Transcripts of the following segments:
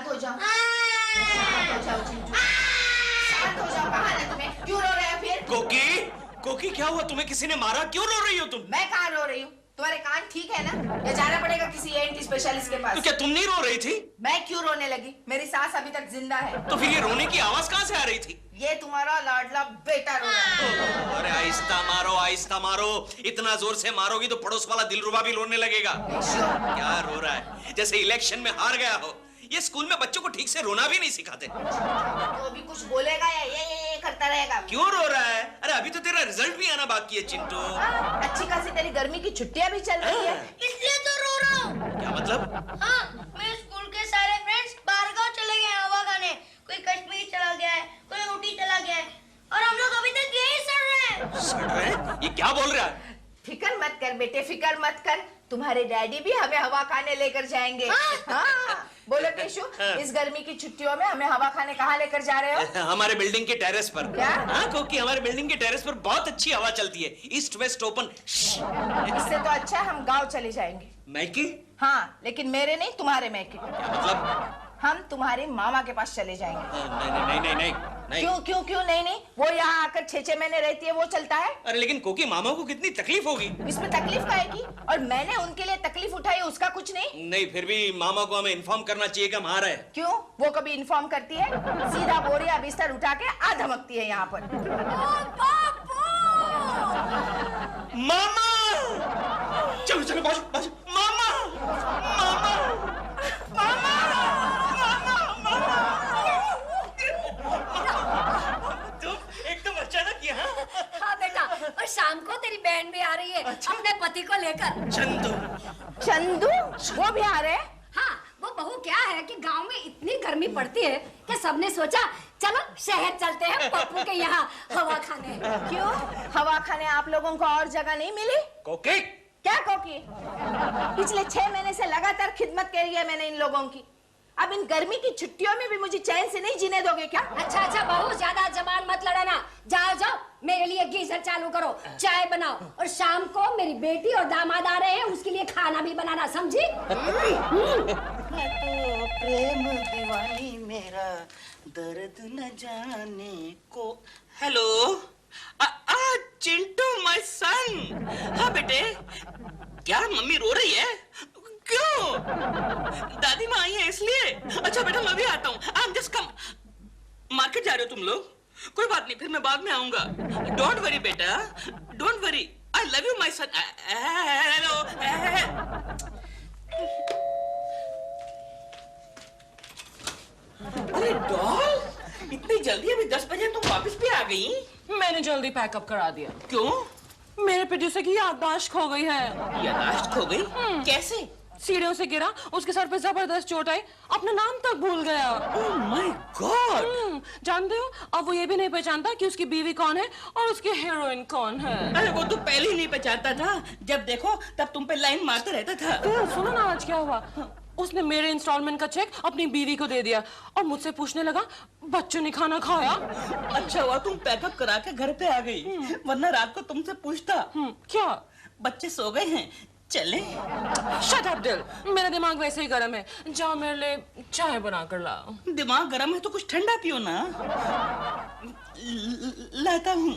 शांत हो जाओ, शांत हो जाओ चिंटू, शांत हो जाओ। कहाँ है तुम्हें? क्यों रो रहे हो फिर? कोकी, कोकी क्या हुआ? तुम्हें किसी ने मारा? क्यों रो रही हो तुम? मैं कहाँ रो रही हूँ? तुम्हारे कान ठीक है ना? या जाना पड़ेगा किसी एंटी स्पेशलिस्ट के पास? तो क्या तुम नहीं रो रही थी? मैं क्यों रोने लगी? मेरी सास अभी तक जिंदा है। तो फिर ये रोने की आवाज कहाँ से आ रही थी? ये तुम्हारा लाडला बेटा रो रहा है। अरे आहिस्ता मारो, आहिस्ता मारो। इतना जोर से मारोगी तो पड़ोस वाला दिलरुबा भी रोने लगेगा। क्या रो रहा है? जैसे इलेक्शन में हार गया हो। ये स्कूल में बच्चों को ठीक से रोना भी नहीं सिखाते। तो अभी कुछ बोलेगा या ये करता रहेगा? क्यों रो रहा है? अरे अभी तो तेरा रिजल्ट भी आना बाकी है चिंटू। अच्छी खासी तेरी गर्मी की छुट्टियां भी चल रही है, इसलिए तो रो रहा हूँ। क्या मतलब? हाँ, मेरे स्कूल के सारे फ्रेंड्स बाहर गाँव चले गए हैं हवा खाने। कोई कश्मीर चला गया है, कोई ऊटी चला गया है, और हम लोग अभी तक यही सड़ रहे हैं। सड़ रहे हैं? ये क्या बोल रहा है? फिकर मत कर बेटे, फिकर मत कर। तुम्हारे डैडी भी हमें हवा खाने लेकर जाएंगे। हाँ। बोलो केशु, इस गर्मी की छुट्टियों में हमें हवा खाने कहाँ लेकर जा रहे हो? हमारे बिल्डिंग के टेरेस पर। क्या? हाँ, क्योंकि हमारे बिल्डिंग के टेरेस पर बहुत अच्छी हवा चलती है, ईस्ट वेस्ट ओपन। इससे तो अच्छा हम गांव चले जाएंगे। मैके? हाँ, लेकिन मेरे नहीं, तुम्हारे मैके। क्या मतलब? हम तुम्हारे मामा के पास चले जाएंगे। नहीं नहीं नहीं नहीं नहीं। क्यों क्यों क्यों नहीं नहीं? वो यहाँ आकर 6-6 महीने रहती है, वो चलता है। अरे लेकिन कोकी मामा को कितनी तकलीफ होगी। इसमें तकलीफ काहे की? और मैंने उनके लिए तकलीफ उठाई, उसका कुछ नहीं। नहीं, फिर भी मामा को हमें इन्फॉर्म करना चाहिए कि हम आ रहे हैं। क्यों? वो कभी इन्फॉर्म करती है? सीधा बोरिया बिस्तर उठा के आ धमकती है यहाँ पर। मामा! चलो चलो बाजू बाजू। मामा! मामा! मामा! एकदम अचानक यहाँ? हाँ बेटा, और शाम को तेरी बहन भी आ रही है। अच्छा? अपने पति को लेकर। चंदू। चंदू? वो भी आ रहे हैं? हाँ, वो बहू क्या है कि गांव में इतनी गर्मी पड़ती है कि सबने सोचा चलो शहर चलते हैं पप्पू के यहाँ हवा खाने। क्यों? हवा खाने आप लोगों को और जगह नहीं मिली? कोकी? क्या कोकी? पिछले 6 महीने से लगातार खिदमत करी है मैंने इन लोगों की। अब इन गर्मी की छुट्टियों में भी मुझे चैन से नहीं जीने दोगे क्या? अच्छा अच्छा बहू, ज्यादा जबान मत लड़ाना। जाओ जाओ, मेरे लिए गीजर चालू करो, चाय बनाओ, और शाम को मेरी बेटी और दामाद आ रहे हैं, उसके लिए खाना भी बनाना, समझी? मैं तो प्रेम दीवानी, मेरा दर्द न जाने को। Hello, Chintu my son. हाँ बेटे, क्या मम्मी रो रही है? क्यों? दादी माँ आई है इसलिए? अच्छा बेटा, मैं भी आता हूँ। I am just come. Market जा रहे हो तुम लोग? कोई बात नहीं, फिर मैं बाद में आऊंगा। डोंट वरी बेटा, don't worry. I love you my son. Hello. अरे डॉल, इतनी जल्दी? अभी 10 बजे तुम वापस भी आ गई? मैंने जल्दी पैकअप करा दिया। क्यों? मेरे प्रोड्यूसर की याददाश्त खो गई है। याददाश्त खो गई? कैसे? सीढ़ियों से गिरा, उसके सर पे जबरदस्त चोट आई, अपना नाम तक भूल गया। Oh my God! जानते हो, अब वो ये भी नहीं पहचानता कि उसकी बीवी कौन है और उसकी हीरोइन कौन है। अरे वो तो पहले ही नहीं पहचानता था, जब देखो तब तुम पे लाइन मारता रहता था। तो सुनो ना आज क्या हुआ। उसने मेरे इंस्टॉलमेंट का चेक अपनी बीवी को दे दिया और मुझसे पूछने लगा बच्चों ने खाना खाया। अच्छा हुआ तुम पैकअप करा के घर पे आ गई, वरना रात को तुमसे पूछता क्या बच्चे सो गए हैं, चले? शट अप दिल, मेरा दिमाग वैसे ही गर्म है। जाओ मेरे लिए चाय बना कर लाओ। दिमाग गर्म है तो कुछ ठंडा पियो ना। लाता हूँ।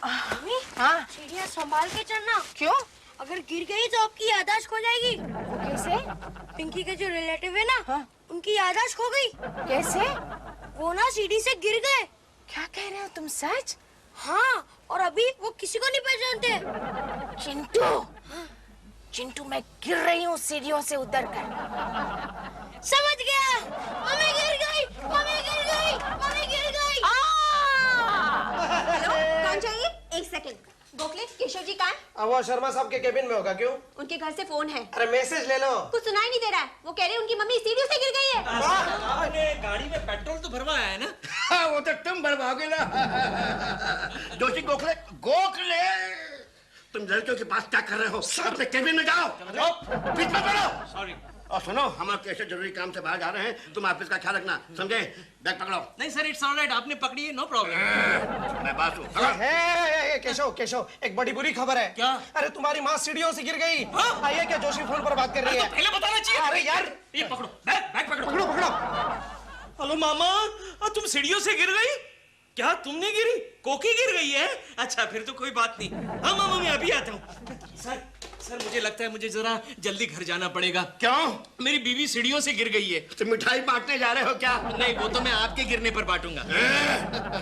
हाँ? सीढ़ियाँ संभाल के चढ़ना। क्यों? अगर गिर गई तो आपकी याददाश्त खो जाएगी। कैसे? पिंकी के जो रिलेटिव है ना, हाँ? उनकी याददाश्त खो गई। कैसे? वो ना सीढ़ी से गिर गए। क्या कह रहे हो तुम? सच? हाँ, और अभी वो किसी को नहीं पहचानते। चिंटू, चिंटू मैं गिर रही हूँ सीढ़ियों से उतरकर। समझ गया, मम्मी गिर गई, मम्मी गिर गई, मम्मी गिर गई। हेलो, कौन चाहिए? एक सेकंड। गोखले, केशव जी कहाँ? अब वो शर्मा साहब के केबिन में होगा। क्यों? उनके घर से फोन है। अरे मैसेज ले लो। कुछ सुनाई नहीं दे रहा है। वो कह रहे हैं उनकी मम्मी सीढ़ियों से गिर गई है। आपने गाड़ी में पेट्रोल तो भरवाया है ना? हाँ, वो तो तुम भरवाओगे ना। जोशी गोखले, गोखले, तुम लड़कियों के पास क्या कर रहे हो? अपने केबिन में जाओ। बीच में बैठो। सॉरी। और सुनो, हम लोग कैसे जरूरी काम से बाहर जा रहे हैं, तुम ऑफिस का ख्याल रखना, समझे? बैग पकड़ो। नहीं सर, इट्स ऑलराइट, आपने पकड़ी है, नो प्रॉब्लम। मैं बात हूँ। केशव केशव, एक बड़ी बुरी खबर है। क्या? अरे तुम्हारी माँ सीढ़ियों से गिर गई। आइए क्या, जोशी फोन पर बात कर रही है। पहले बताना चाहिए। अरे यार, ये पकड़ो, बैग पकड़ो। पकड़ो पकड़ो। हेलो मामा, तुम सीढ़ियों से गिर गई? क्या तुमने गिरी? कोकी गिर गई है? अच्छा फिर तो कोई बात नहीं। हाँ मामा, मैं अभी आता हूँ। सर मुझे लगता है मुझे जरा जल्दी घर जाना पड़ेगा। क्यों? मेरी बीवी सीढ़ियों से गिर गई है। तो मिठाई बांटने जा रहे हो क्या? नहीं, वो तो मैं आपके गिरने पर बांटूंगा।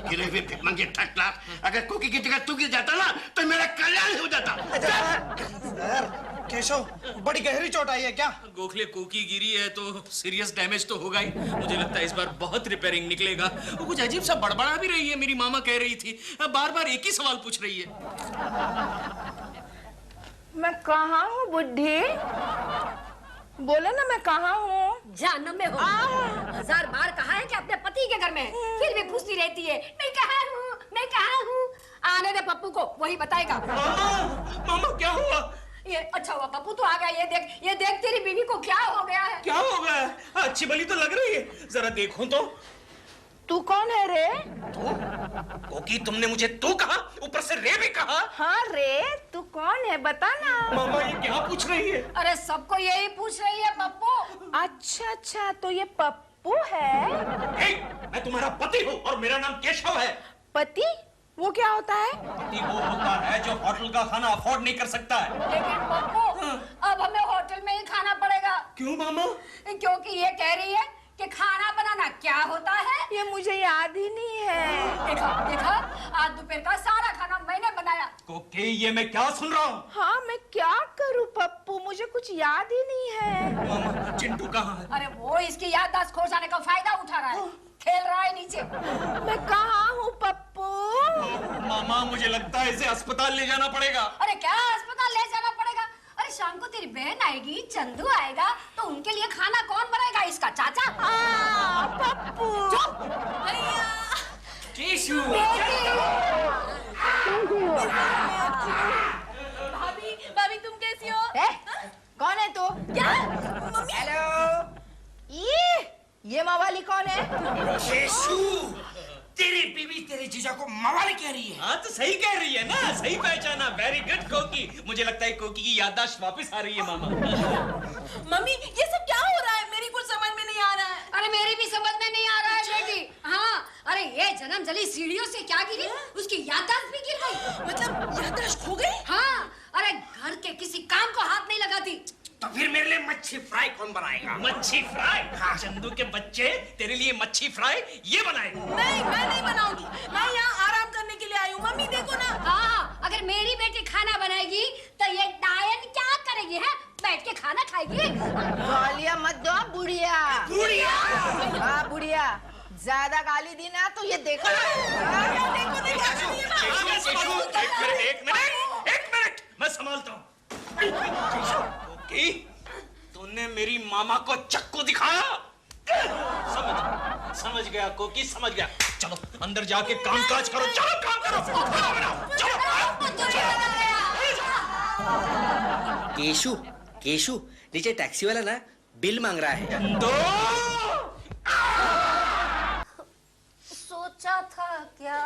गिरे हुए भिखमंगे थर्ड क्लास, अगर कोकी की जगह तू गिर जाता ना तो मेरा कल्याण हो जाता। सर, केशव, बड़ी गहरी चोट आई है क्या? गोखले कोकी गिरी है तो सीरियस डैमेज तो होगा ही। मुझे लगता है इस बार बहुत रिपेयरिंग निकलेगा। वो कुछ अजीब सा बड़बड़ा भी रही है, मेरी मामा कह रही थी। बार बार एक ही सवाल पूछ रही है। मैं कहाँ हूँ बुड्ढी? बोले ना मैं कहाँ हूँ? जहन्नम में हो। 1000 बार कहा है कि अपने पति के घर में है, फिर भी पूछती रहती है मैं कहाँ हूँ, मैं कहाँ हूँ। आने दे पप्पू को, वही बताएगा। मामा क्या हुआ? ये अच्छा हुआ पप्पू तो आ गया। ये देख तेरी बीवी को क्या हो गया है। क्या हो गया? अच्छी भली तो लग रही है, जरा देखो तो। तू कौन है रे? कोकी, तुमने मुझे तू कहा, ऊपर से रे भी कहा। हाँ रे, तू कौन है बता ना। मामा ये क्या पूछ रही है? अरे सबको यही पूछ रही है पप्पू। अच्छा, तो ये पप्पू है? मैं तुम्हारा पति हूँ और मेरा नाम केशव है। पति? वो क्या होता है? पति वो होता है जो होटल का खाना अफोर्ड नहीं कर सकता है। लेकिन पप्पू अब हमें होटल में ही खाना पड़ेगा। क्यों मामा? क्योंकि ये कह रही है कि खाना बनाना क्या होता है। ये मुझे याद ही नहीं है। देखा, आज दोपहर का सारा खाना मैंने बनाया। कोकी, ये मैं क्या सुन रहा हूँ? हाँ, मैं क्या करूँ पप्पू, मुझे कुछ याद ही नहीं है। मामा, चिंटू कहाँ है? अरे वो इसकी याददाश्त खो जाने का फायदा उठा रहा है, खेल रहा है नीचे। मैं कहाँ हूँ पप्पू? मामा, मुझे लगता है इसे अस्पताल ले जाना पड़ेगा। अरे क्या अस्पताल ले जाना पड़ेगा? अरे शाम को तेरी बहन आएगी, चंदू आएगा, तो उनके लिए खाना कौन बनाएगा? इसका चाचा। पप्पू। केशु। भाभी तुम कैसी हो? कौन है तू? क्या? हेलो, ये मवाली कौन है? केशु, तेरी बीवी तेरे जीजा को मवाली कह रही है। हाँ तो सही कह रही है ना, सही पहचाना। वेरी गुड कोकी। मुझे लगता है कोकी की याददाश्त वापस आ रही है मामा। मम्मी ये सब क्या हो रहा है? मेरी कुछ समझ में नहीं आ रहा है। अरे मेरी भी समझ में नहीं आ रहा है बेटी। हाँ, अरे ये जन्म जली सीढ़ियों से क्या गिरी, उसकी याददाश्त भी गिर गई। मतलब याददाश्त खो गई? हाँ, अरे घर के किसी काम को हाथ नहीं लगाती। तो फिर मेरे लिए मच्छी फ्राई कौन बनाएगा? मच्छी फ्राई? हाँ। चंदू के बच्चे तेरे लिए मच्छी फ्राई ये बनाएगा। नहीं, मैं नहीं बनाऊंगी। मैं यहाँ आराम करने के लिए आई हूँ। मम्मी देखो ना। हाँ, अगर मेरी बेटी खाना बनाएगी तो ये डायन क्या करेगी है? बैठ के खाना खाएगी। गालियाँ मत दो बुढ़िया। बुढ़िया? हाँ बुढ़िया, ज्यादा गाली दी ना तो ये देखो। एक मिनट, मैं संभालता हूँ। तूने मेरी मामा को चक्कू दिखाया? समझ गया कोकी, समझ गया। चलो अंदर जाके कामकाज करो। चलो काम करो। केशु, केशु, नीचे टैक्सी वाला ना बिल मांग रहा है। दो। सोचा था क्या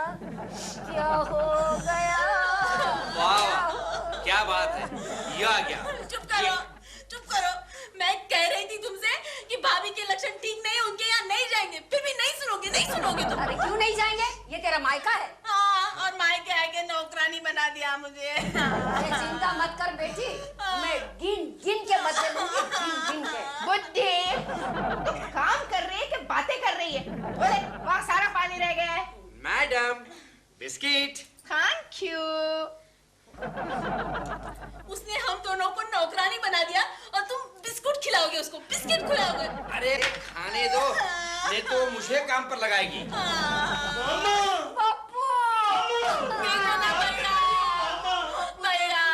हो गया। वाह, क्या बात है, ये आ गया। चुप करो। मैं कह रही थी तुमसे कि भाभी के लक्षण ठीक नहीं है, उनके यहाँ नहीं जाएंगे। फिर भी नहीं सुनोगे तुम। अरे क्यों नहीं जाएंगे? ये तेरा मायका है। हाँ, और मायके आके नौकरानी बना दिया मुझे। अरे चिंता मत कर बेटी, मैं गिन के बदले लूंगी, गिन के। बुद्धि, काम कर रही है कि बातें कर रही है? बोले, वहाँ सारा पानी रह गया है। Madam, biscuit. Thank you. उसने हम दोनों को नौकरानी बना दिया और तुम बिस्कुट खिलाओगे उसको, बिस्किट खिलाओगे। अरे खाने दो, नहीं तो मुझे काम पर लगाएगी। पप्पू, भैया,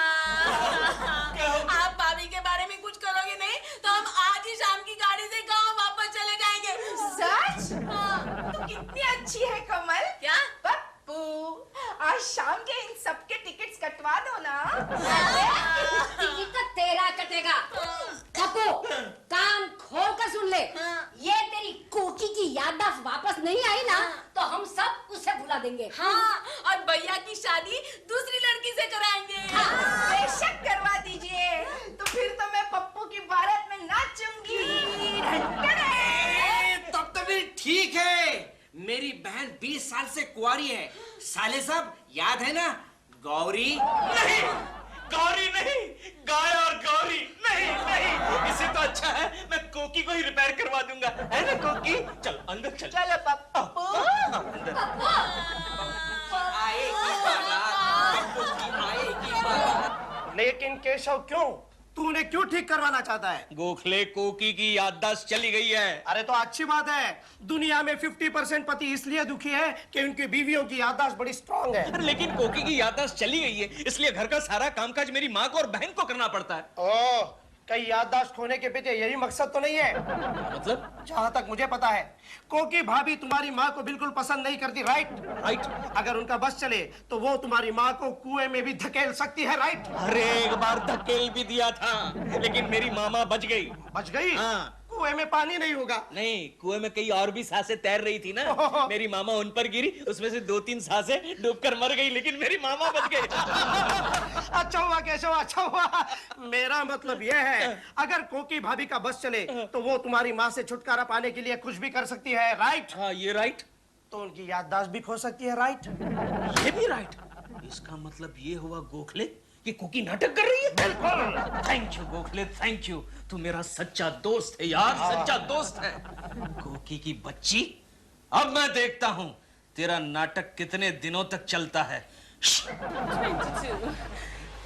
आप भाभी के बारे में कुछ करोगे नहीं तो हम आज ही शाम की गाड़ी से गांव वापस चले जाएंगे। सच? तू कितनी अच्छी है कमल। क्या? पप्पू, आज शाम के इन सबके टिकट्स कटवा दो ना। टिकट तो तेरा कटेगा। पप्पू, काम नहीं आई ना तो हम सब उसे भुला देंगे। हाँ, और भैया की शादी दूसरी लड़की से कराएंगे। बेशक करवा दीजिए, तो फिर तो मैं पप्पू की बारात में नाचूंगी। तब तो भी ठीक है। मेरी बहन 20 साल से कुंवारी है। साले साहब याद है ना, गौरी? नहीं, गौरी नहीं, गाय और गौरी नहीं नहीं। इससे तो अच्छा है मैं कोकी को ही रिपेयर करवा दूंगा, है ना कोकी? चल अंदर चल। चलो पप्पू। आएगी बारात। लेकिन केशव क्यों? तूने क्यों ठीक करवाना चाहता है? गोखले कोकी की याददाश्त चली गई है। अरे तो अच्छी बात है। दुनिया में 50% पति इसलिए दुखी है कि उनकी बीवियों की याददाश्त बड़ी स्ट्रांग है। अरे लेकिन कोकी की याददाश्त चली गई है, इसलिए घर का सारा कामकाज मेरी माँ को और बहन को करना पड़ता है। ओह, कहीं याददाश्त खोने के पीछे यही मकसद तो नहीं है? मतलब? जहाँ तक मुझे पता है, कोकी भाभी तुम्हारी माँ को बिल्कुल पसंद नहीं करती, राइट? राइट। अगर उनका बस चले तो वो तुम्हारी माँ को कुएं में भी धकेल सकती है, राइट? अरे एक बार धकेल भी दिया था, लेकिन मेरी मामा बच गई। बच गई? हाँ। कुएं में पानी नहीं होगा। नहीं, कुएं में कई और भी सांसें तैर रही थी ना। मेरी मामा उन पर गिरी, उसमें से 2-3 सांसें डूबकर मर गई, लेकिन मेरी मामा बच गई। अच्छा हुआ केशव, अच्छा हुआ। मेरा मतलब यह है, अगर कोकी भाभी का बस चले तो वो तुम्हारी माँ से छुटकारा पाने के लिए कुछ भी कर सकती है, राइट? हाँ, ये राइट। तो उनकी याददाश्त भी खो सकती है, राइट? ये भी राइट। इसका मतलब ये हुआ गोखले कि कोकी नाटक कर रही है। बिल्कुल। Thank you Gokhale, thank you. तू मेरा सच्चा दोस्त है यार, सच्चा दोस्त है। कोकी की बच्ची, अब मैं देखता हूँ तेरा नाटक कितने दिनों तक चलता है। 22,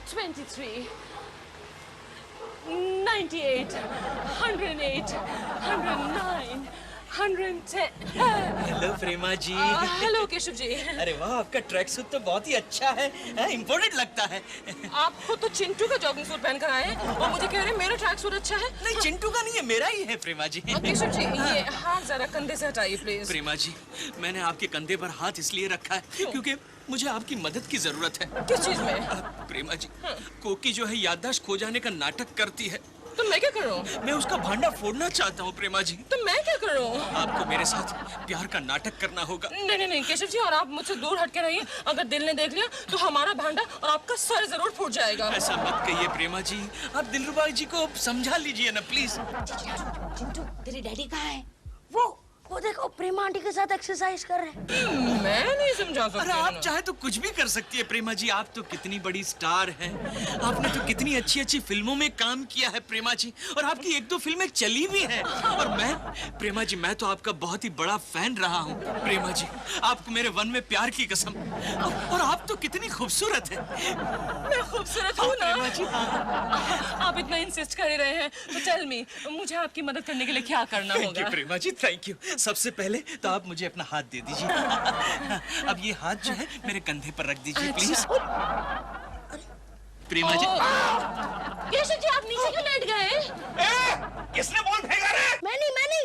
23, 98, 108, 109, 110। हेलो प्रेमा जी। हेलो केशव जी। अरे वाह, आपका ट्रैक सूट तो बहुत ही अच्छा है, इम्पोर्टेंट लगता है। आपको तो चिंटू का जॉगिंग सूट पहन कर आए हैं और मुझे कह रहे हैं मेरा ट्रैक सूट अच्छा है। नहीं, चिंटू का नहीं है, मेरा ही है प्रेमा जी। केशव जी, ये हाथ जरा कंधे से हटाइए प्लीज। प्रेमा जी, मैंने आपके कंधे पर हाथ इसलिए रखा है क्योंकि मुझे आपकी मदद की जरूरत है। किस चीज में? प्रेमा जी, कोकी जो है याददाश्त खो जाने का नाटक करती है। तो मैं क्या करूं? मैं उसका भांडा फोड़ना चाहता हूँ प्रेमा जी। तो मैं क्या करूं? आपको मेरे साथ प्यार का नाटक करना होगा। नहीं केशव जी, और आप मुझसे दूर हटके रहिए। अगर दिल ने देख लिया तो हमारा भांडा और आपका सर जरूर फूट जाएगा। ऐसा मत कहिए प्रेमा जी, आप दिलरुबा जी को समझा लीजिए ना प्लीज। चिंटू, तेरे डैडी कहाँ है? वो देखो, प्रेमा आंटी के साथ एक्सरसाइज कर रहे हैं। मैं नहीं समझा अरे सकती। आप चाहे तो कुछ भी कर सकती है प्रेमा जी। आप तो कितनी बड़ी स्टार हैं, आपने तो कितनी अच्छी अच्छी फिल्मों में काम किया है प्रेमा जी, और आपकी 1-2 फिल्में चली भी हैं। और मैं प्रेमा जी, मैं तो आपका बहुत ही बड़ा फैन रहा हूँ प्रेमा जी। आपको मेरे वन में प्यार की कसम। और आप तो कितनी खूबसूरत है। मैं खूबसूरत हूँ ना? प्रेमा जी, आप इतना इंसिस्ट कर ही रहे हैं, तो टेल मी, मुझे आपकी मदद करने के लिए क्या करना थैंक होगा? You Prema ji, thank you. सबसे पहले तो आप मुझे अपना हाथ दे दीजिए। अब ये हाथ जो है मेरे कंधे पर रख दीजिए प्लीज। प्रेमा जी। केशव जी, आप नीचे क्यों लेट गए? किसने बॉल फेंका रे? मैं नहीं,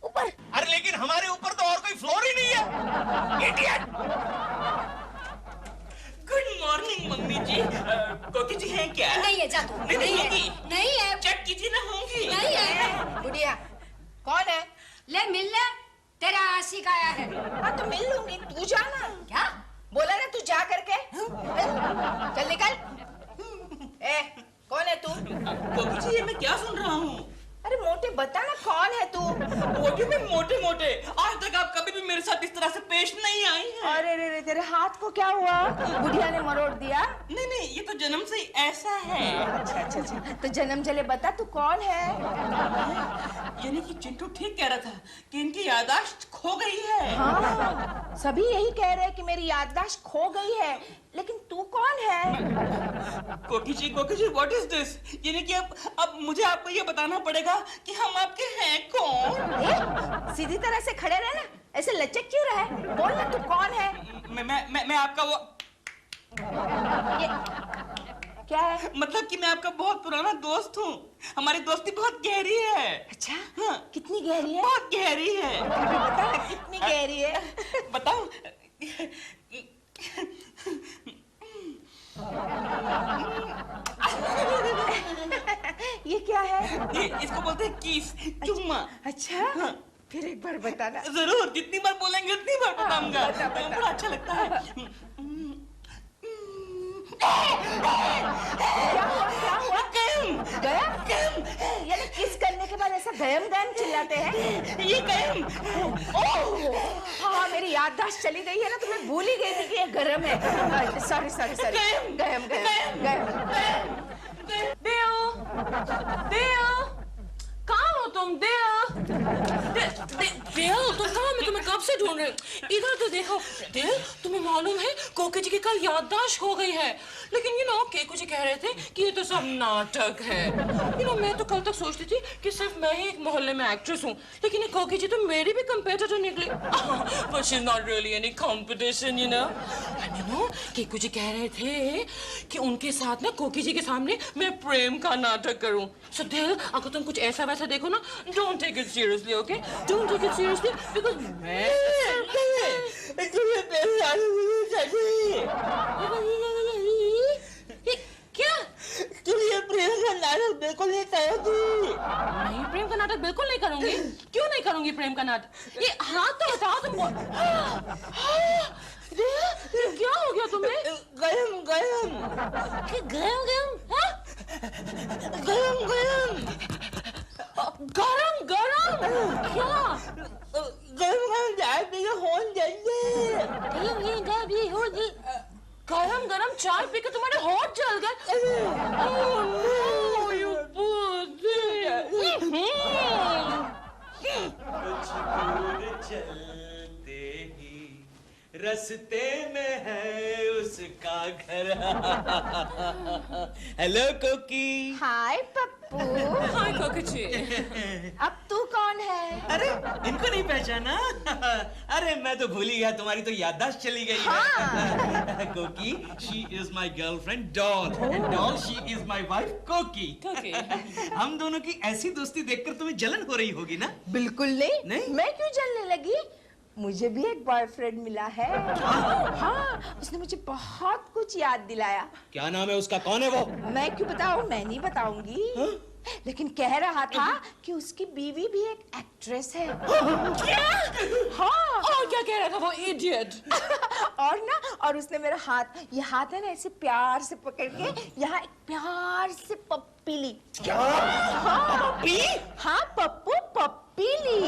ऊपर। अरे लेकिन हमारे ऊपर तो और कोई फ्लोर ही नहीं है। इडियट। गुड मॉर्निंग मम्मी जी। कोकी जी हैं क्या? नहीं है, जा तू। नहीं होगी। नहीं है, चेक कीजिए ना, होंगी। नहीं है। बुढ़िया, कौन है? ले मिल ले, तेरा आशिक आया है। हाँ तो मिल लूंगी, तू जाना। क्या बोला ना तू जा करके। चल निकल। कौन है तू? कोकी जी, ये मैं क्या सुन रहा हूँ? अरे मोटे बता ना, कौन है तू? मोटे में मोटे, आज तक आप कभी भी मेरे साथ इस तरह से पेश नहीं आई हैं। अरे रे तेरे हाथ को क्या हुआ? बुढ़िया ने मरोड़ दिया? नहीं, ये तो जन्म से ही ऐसा है। अच्छा, तो जन्म जले बता तू कौन है? यानी कि चिंटू ठीक कह रहा था कि इनकी याददाश्त खो गई है। हाँ, सभी यही कह रहे हैं कि मेरी याददाश्त खो गई है, लेकिन तू कौन है? कोकी जी, व्हाट इज दिस? यानी कि अब मुझे आपको ये बताना पड़ेगा कि हम आपके हैं कौन? सीधी तरह से खड़े रहे ना, ऐसे लचक क्यों रहे? बोल ना तू कौन है? मैं आपका वो ये क्या है? मतलब कि मैं आपका बहुत पुराना दोस्त हूँ। हमारी दोस्ती बहुत गहरी है। अच्छा, हाँ, कितनी गहरी है? बहुत गहरी है। बता ना कितनी गहरी है? बताऊं? ये क्या है? इसको बोलते हैं किस, चुम्मा। अच्छा, फिर एक बार बताना। जरूर, जितनी बार बोलेंगे उतनी बार बताऊंगा। बता, बता। बड़ा अच्छा लगता है। क्या हुआ? गयम? यानी किस करने के बाद ऐसा गयम गयम चिल्लाते हैं? ये गयम। हाँ, मेरी याददाश्त चली गई है ना, तो मैं भूल ही गई थी कि ये गरम है। Sorry sorry sorry. गयम गयम गयम। देव, देव, कहाँ हो तुम? देव, देव, तुम कहाँ? मैं तुम्हें कब से ढूंढ रही हूँ। इधर तो देखो। देव, तुम्हें मालूम है कोके जी की कल याददाश्त हो गई है। लेकिन केकू जी कह रहे थे कि ये तो सब नाटक है। मैं तो कल तक सोचती थी कि सिर्फ मैं ही एक मोहल्ले में एक्ट्रेस हूँ, लेकिन ये कोके जी तो मेरी भी कंपेटिटर निकली। But she's not really any competition, you know. And Keku जी कह रहे थे कि उनके साथ ना कोकी जी के सामने मैं प्रेम का नाटक करूं। So देव, अगर तुम कुछ ऐसा वैसा देखो ना, don't take it seriously, okay? Don't take it seriously because मैं क्या? तुम ये प्रेम का नाटक बिल्कुल नहीं करोगी। नहीं, प्रेम का नाटक बिल्कुल नहीं करूंगी। क्यों नहीं करूंगी प्रेम का नाटक? ये हाथ तो बताओ तुम। क्या हो गया तुम्हें? गयम गयम। गयम गयम? गयम गयम। गरम गरम? क्या? गरम गरम चाय पी के होन जाइए। गरम गरम चाय पी के तुम्हारे होठ जल गए? Oh no, you poor thing. चलते ही रस्ते में है उसका घर। हेलो कोकी। हाय पप्पू। हाय कोकी जी। अब तू कौन है? अरे, इनको नहीं पहचाना? अरे मैं तो भूल ही गया, तुम्हारी तो याददाश्त चली गई है। कोकी, she is my girlfriend Doll, and Doll, she is my wife Koki. हम दोनों की ऐसी दोस्ती देखकर तुम्हें जलन हो रही होगी ना? बिल्कुल नहीं। नहीं? मैं क्यों जलने लगी? मुझे भी एक बॉयफ्रेंड मिला है। हाँ, उसने मुझे बहुत कुछ याद दिलाया। क्या नाम है उसका? कौन है वो? मैं क्यों बताऊं? मैं नहीं बताऊंगी। लेकिन कह रहा था कि उसकी बीवी भी एक एक्ट्रेस है। क्या? हाँ। और क्या कह रहा था वो इडियट? और उसने मेरा हाथ, ये हाथ है ना, ऐसे प्यार से पकड़ के यहाँ एक प्यार से पप्पी ली। क्या? पप्पी? हाँ पप्पू, पप्पी ली।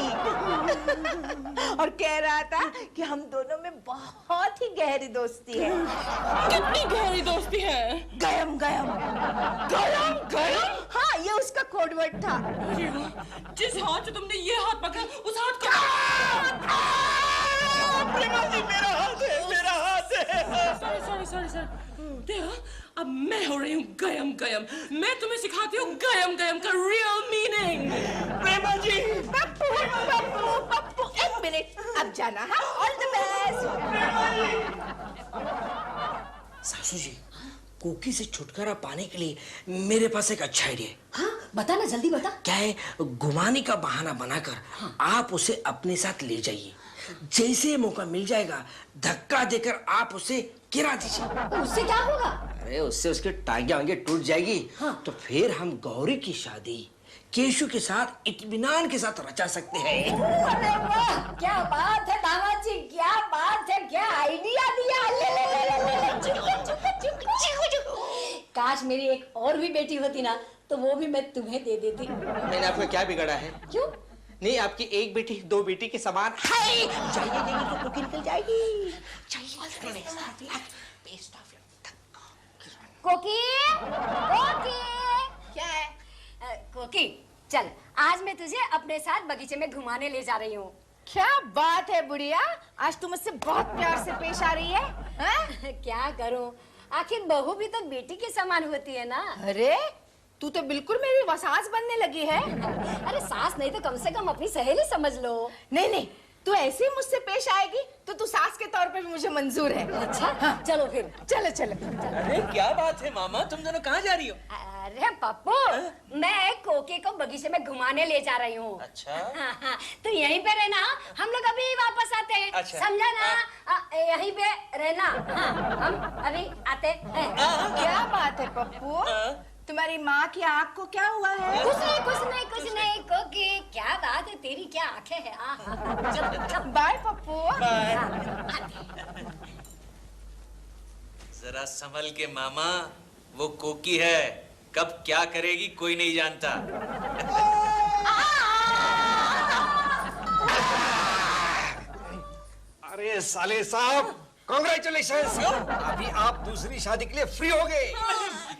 और कह रहा था कि हम दोनों में बहुत ही गहरी दोस्ती है। कितनी गहरी दोस्ती है? गयम गयम। गयम गयम? हाँ, ये उसका कोड वर्ड था। जिस हाथ से तुमने ये हाथ पकड़ा, उस हाथ का प्रेमा जी, मेरा हाथ है, मेरा हाथ है। सॉरी। देखो, अब मैं हो रही हूँ गयम गयम। मैं तुम्हें सिखाती हूँ गयम गयम का रियल मीनिंग। प्रेमा जी। पप्पू, एक मिनट, अब जाना है। All the best. सासू जी, कोकी से छुटकारा पाने के लिए मेरे पास एक अच्छा आइडिया है। हाँ, बता ना, जल्दी बता। क्या है, घुमाने का बहाना बनाकर आप उसे अपने साथ ले जाइए। जैसे मौका मिल जाएगा, धक्का देकर आप उसे गिरा दीजिए। उससे क्या होगा? अरे उससे उसकी टांगे वांगे टूट जाएगी। हाँ। तो फिर हम गौरी की शादी केशु के साथ इत्मीनान के साथ रचा सकते हैं। अरे वाह, क्या बात है दामाद जी, क्या बात है, क्या आइडिया दिया। काश मेरी एक और भी बेटी होती ना, तो वो भी मैं तुम्हें दे देती। मैंने आपको क्या बिगाड़ा है? क्यों? नहीं, आपकी एक बेटी दो बेटी के समान है। जाइए तो कोकी निकल जाएगी। कोकी, कोकी। क्या है? कोकी, चल आज मैं तुझे अपने साथ बगीचे में घुमाने ले जा रही हूँ। क्या बात है बुढ़िया, आज तू मुझसे बहुत प्यार से पेश आ रही है। हाँ? क्या करूँ, आखिर बहू भी तो बेटी के समान होती है ना। अरे तू तो बिल्कुल मेरी सास बनने लगी है। अरे सास नहीं तो कम से कम अपनी सहेली समझ लो। नहीं, तू ऐसे ही मुझसे पेश आएगी तो तू सास के तौर पे भी मुझे मंजूर है। अच्छा, हाँ। चलो फिर। चलो। अरे क्या बात है मामा, तुम दोनों कहाँ जा रही हो? अरे पप्पू, मैं कोके को बगीचे में घुमाने ले जा रही हूँ। अच्छा। हाँ, तो यहीं पे रहना, हम लोग अभी वापस आते हैं। अच्छा। समझा ना? यहीं पे रहना। हाँ, हम अभी आते हैं। क्या बात है पप्पू, तुम्हारी माँ की आँख को क्या हुआ है? कुछ नहीं कोकी, क्या बात है, तेरी क्या आंखें हैं। चलो बाय पप्पू। जरा संभल के मामा, वो कोकी है, कब क्या करेगी कोई नहीं जानता। अरे साले साहब, कॉन्ग्रेचुलेशन, अभी आप दूसरी शादी के लिए फ्री हो गए।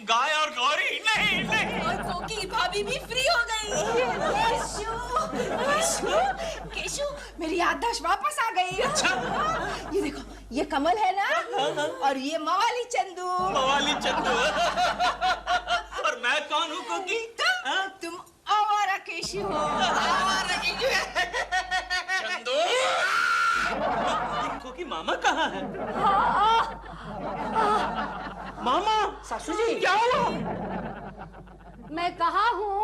गाय और गौरी नहीं नहीं। और कोकी भाभी भी फ्री हो गई। केशु, मेरी याददाश्त वापस आ गई। अच्छा, ये देखो, ये कमल है ना, और ये मवाली चंदू। मवाली चंदू। और मैं कौन हूँ कोकी? तुम आवारा केशु हो। आवारा केशु। चंदू। कोकी मामा कहाँ है? मामा, सासू जी, क्या हुआ? मैं कहा हूँ?